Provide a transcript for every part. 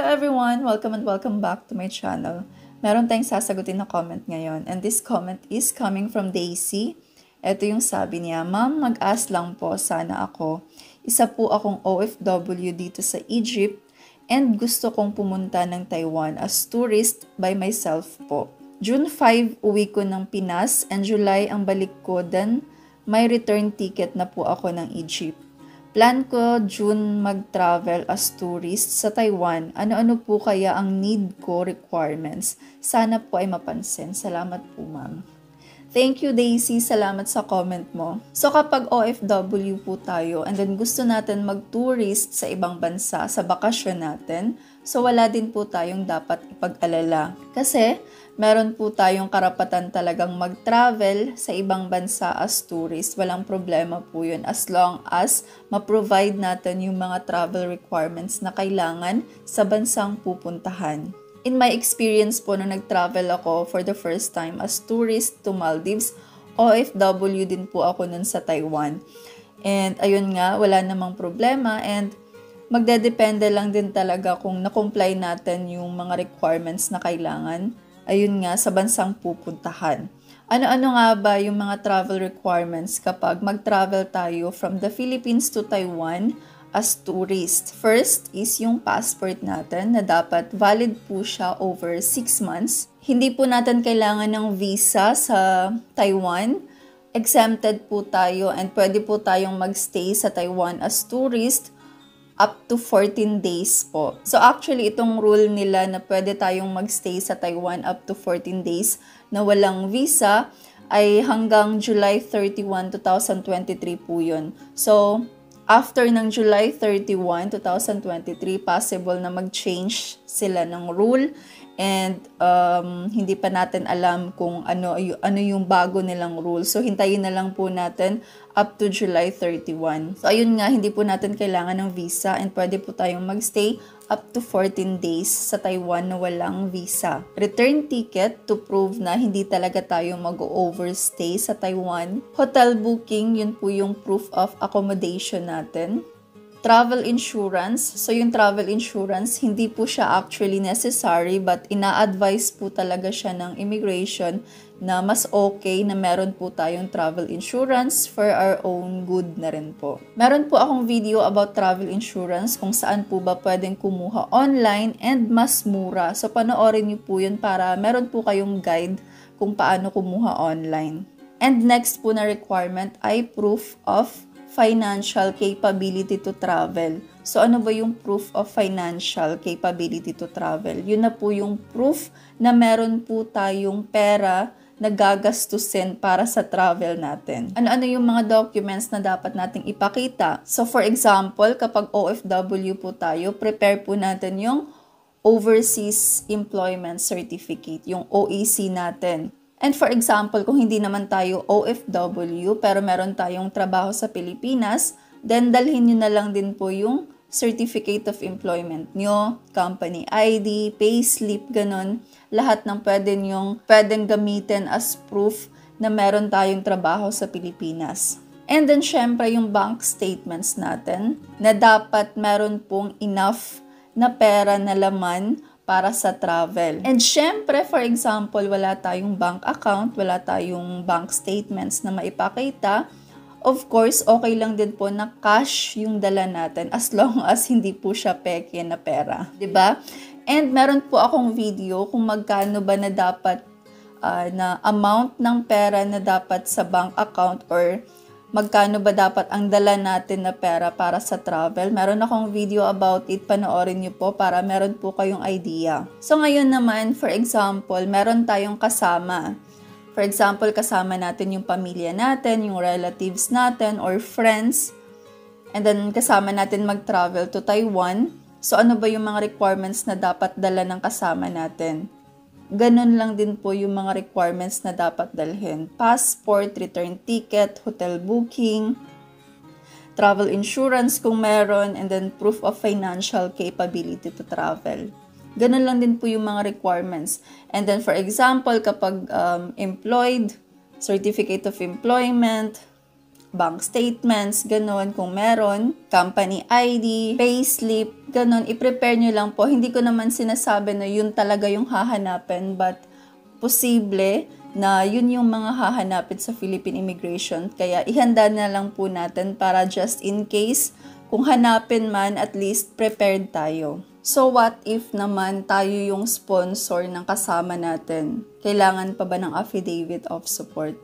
Hello everyone! Welcome and welcome back to my channel. Meron tayong sasagutin na comment ngayon, and this comment is coming from Daisy. Ito yung sabi niya, Ma'am, mag-ask lang po sana ako. Isa po akong OFW dito sa Egypt and gusto kong pumunta ng Taiwan as tourist by myself po. June 5, uwi ko ng Pinas and July ang balik ko, then may return ticket na po ako ng Egypt. Plan ko June mag-travel as tourist sa Taiwan. Ano-ano po kaya ang need ko requirements? Sana po ay mapansin. Salamat po, ma'am. Thank you, Daisy. Salamat sa comment mo. So, kapag OFW po tayo and then gusto natin mag-tourist sa ibang bansa sa bakasyon natin, so wala din po tayong dapat ipag-alala. Kasi, meron po tayong karapatan talagang mag-travel sa ibang bansa as tourist. Walang problema po yun as long as ma-provide natin yung mga travel requirements na kailangan sa bansang pupuntahan. In my experience po, nung nag-travel ako for the first time as tourist to Maldives, OFW din po ako nun sa Taiwan. And ayun nga, wala namang problema and magdedepende lang din talaga kung na-comply natin yung mga requirements na kailangan. Ayun nga, sa bansang pupuntahan. Ano-ano nga ba yung mga travel requirements kapag mag-travel tayo from the Philippines to Taiwan as tourist? First is yung passport natin na dapat valid po siya over 6 months. Hindi po natin kailangan ng visa sa Taiwan. Exempted po tayo and pwede po tayong magstay sa Taiwan as tourist up to 14 days po. So actually, itong rule nila na pwede tayong magstay sa Taiwan up to 14 days na walang visa ay hanggang July 31, 2023 po yun. So, after ng July 31, 2023, possible na mag-change sila ng rule and hindi pa natin alam kung ano yung bago nilang rule. So, hintayin na lang po natin up to July 31. So, ayun nga, hindi po natin kailangan ng visa and pwede po tayong magstay up to 14 days sa Taiwan na walang visa. Return ticket to prove na hindi talaga tayo mag-overstay sa Taiwan. Hotel booking, yun po yung proof of accommodation natin. Travel insurance. So, yung travel insurance, hindi po siya actually necessary but ina-advise po talaga siya ng immigration na mas okay na meron po tayong travel insurance for our own good na rin po. Meron po akong video about travel insurance kung saan po ba pwedeng kumuha online and mas mura. So, panoorin niyo po yun para meron po kayong guide kung paano kumuha online. And next po na requirement ay proof of financial capability to travel. So, ano ba yung proof of financial capability to travel? Yun na po yung proof na meron po tayong pera na gagastusin para sa travel natin. Ano-ano yung mga documents na dapat nating ipakita? So, for example, kapag OFW po tayo, prepare po natin yung Overseas Employment Certificate, yung OEC natin. And for example, kung hindi naman tayo OFW pero meron tayong trabaho sa Pilipinas, then dalhin nyo na lang din po yung Certificate of Employment nyo, Company ID, Payslip, ganun. Lahat ng pwedeng gamitin as proof na meron tayong trabaho sa Pilipinas. And then syempre yung bank statements natin na dapat meron pong enough na pera na laman para sa travel. And syempre, for example, wala tayong bank account, wala tayong bank statements na maipakita. Of course, okay lang din po na cash yung dala natin as long as hindi po siya peke na pera. 'Di ba? And meron po akong video kung magkano ba na dapat na amount ng pera na dapat sa bank account or magkano ba dapat ang dala natin na pera para sa travel. Meron akong video about it, panoorin niyo po para meron po kayong idea. So ngayon naman, for example, meron tayong kasama. For example, kasama natin yung pamilya natin, yung relatives natin, or friends. And then kasama natin mag-travel to Taiwan. So ano ba yung mga requirements na dapat dala ng kasama natin? Ganun lang din po yung mga requirements na dapat dalhin. Passport, return ticket, hotel booking, travel insurance kung meron, and then proof of financial capability to travel. Ganun lang din po yung mga requirements. And then for example, kapag employed, certificate of employment, bank statements, ganun, kung meron, company ID, payslip, ganun, i-prepare nyo lang po. Hindi ko naman sinasabi na yun talaga yung hahanapin, but posible na yun yung mga hahanapin sa Philippine Immigration. Kaya ihanda na lang po natin para just in case, kung hanapin man, at least prepared tayo. So what if naman tayo yung sponsor ng kasama natin? Kailangan pa ba ng affidavit of support?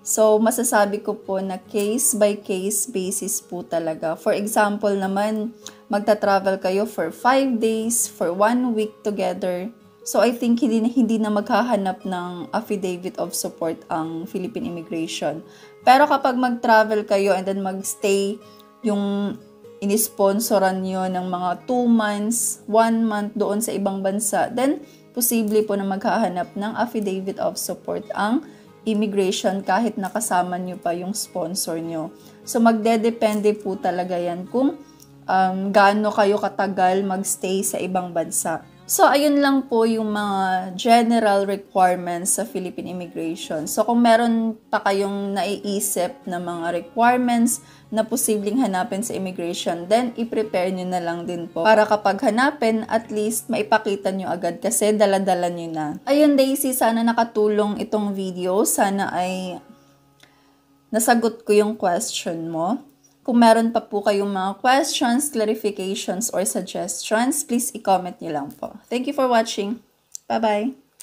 So, masasabi ko po na case by case basis po talaga. For example naman, magta-travel kayo for 5 days, for 1 week together. So, I think hindi na maghahanap ng affidavit of support ang Philippine Immigration. Pero kapag mag-travel kayo and then mag-stay, yung inisponsoran nyo ng mga 2 months, 1 month doon sa ibang bansa, then posible po na maghahanap ng affidavit of support ang immigration kahit nakasama nyo pa yung sponsor nyo. So, magdedepende po talaga yan kung gaano kayo katagal magstay sa ibang bansa. So, ayun lang po yung mga general requirements sa Philippine Immigration. So, kung meron pa kayong naiisip na mga requirements na posibleng hanapin sa immigration, then i-prepare nyo na lang din po. Para kapag hanapin, at least maipakita nyo agad kasi dala-dala nyo na. Ayun Daisy, sana nakatulong itong video. Sana ay nasagot ko yung question mo. Kung meron pa po kayong mga questions, clarifications, or suggestions, please i-comment nyo lang po. Thank you for watching. Bye-bye!